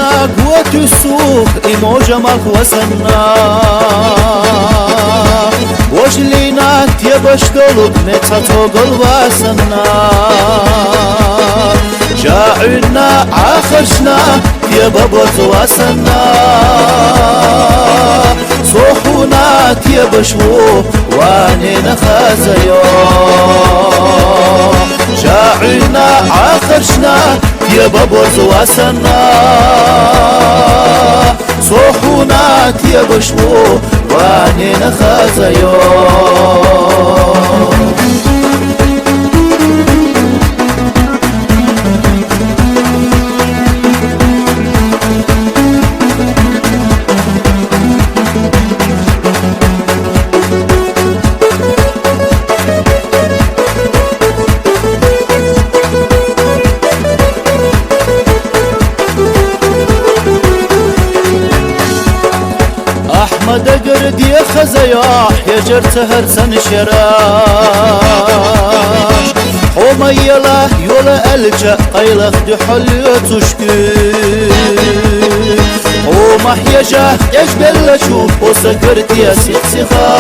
قوة السوق إيموجا مالك وسنا وجلينا تيبشتلوك نتاتوغل وسنا جاعنا عاخرشنا تيببوت وسنا صوحونا تيبشو وانينا خازيو جاعنا عاخرشنا تيببوت وسنا صوحونا تيبشو وانينا خازيو دقرد يا خزياح يا جرت هرسن شراش حميلا يولا ألجأ قيلخ دي حلية تشكي ومح يجاه يجبل شوف وسكرت يا سيخسخا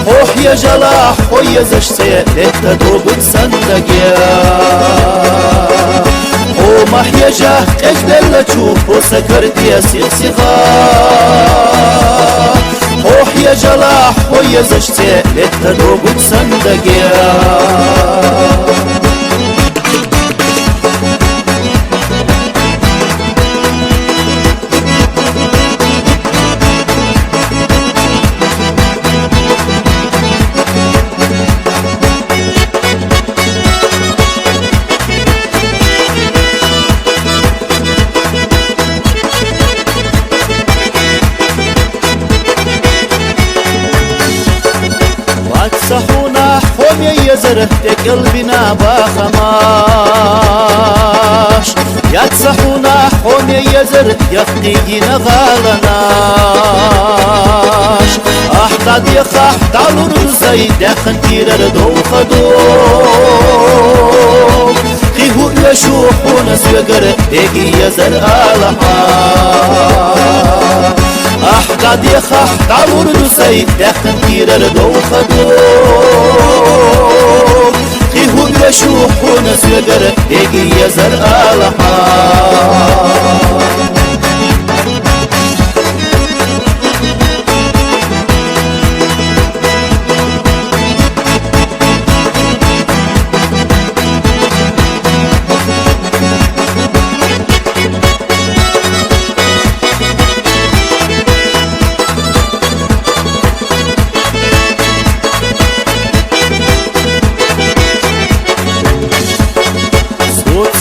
خوح يا جلاح ويزش سيئت دوبت صندقيا ومح يجاه يجبل شوف وسكرت يا سيخسخا خوح يا جلاح ويزش سيئت دوبت صندقيا صحونا حوم يزره قلبنا بخماش يتصحونا حوم يزره يفقينا غالناش أحتاد يخاح تعلون زي دخن تيرر دو خدوم قيهو يشوحونا سيقر ديقي يزر آلحاش أحقاد يخاح تعورد سيد دخن تيرر دو خدوم قيهو يشوحونا سيقر ديقي يزر آلحاش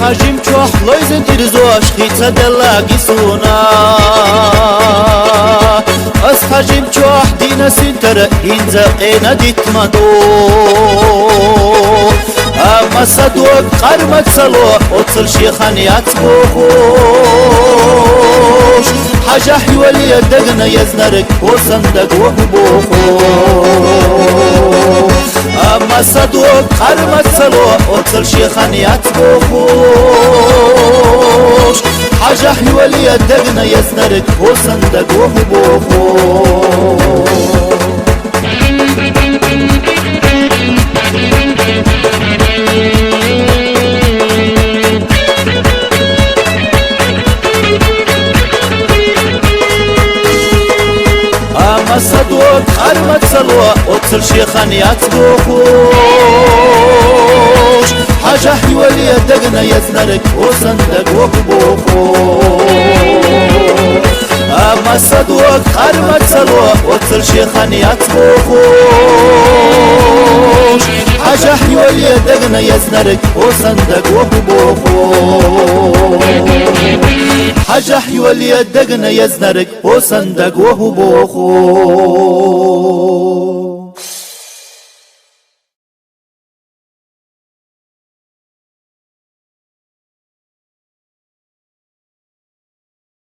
حجم چوح لويزن ترزوش خيطة دلاقي سونا أس حجم چوح دينا سنتر هنزا قينا ديتمدو أما صدوك قرمت سلوح وصل شيخان يتبوخوش حاجة حيولي الدقنا يزنرك وصندق وحبوخوش أما صدوك قرمت سلوح وصل شيخان يتبوخوش حاجة حيولي الدقنا يزنرك وصندق وحبوخوش صدوق قرمت سلوى وصل شيخان يتبوخوش حاجة حيولي الدقنا يزنرك وصندق وحبوخوش أما صدوق قرمت سلوى وصل شيخان يتبوخوش حاجة حيولي الدقنا يزنرك وصندق وحبوخوش حاجة حيولي الدقنا يزنرك وصندق وهو بوخو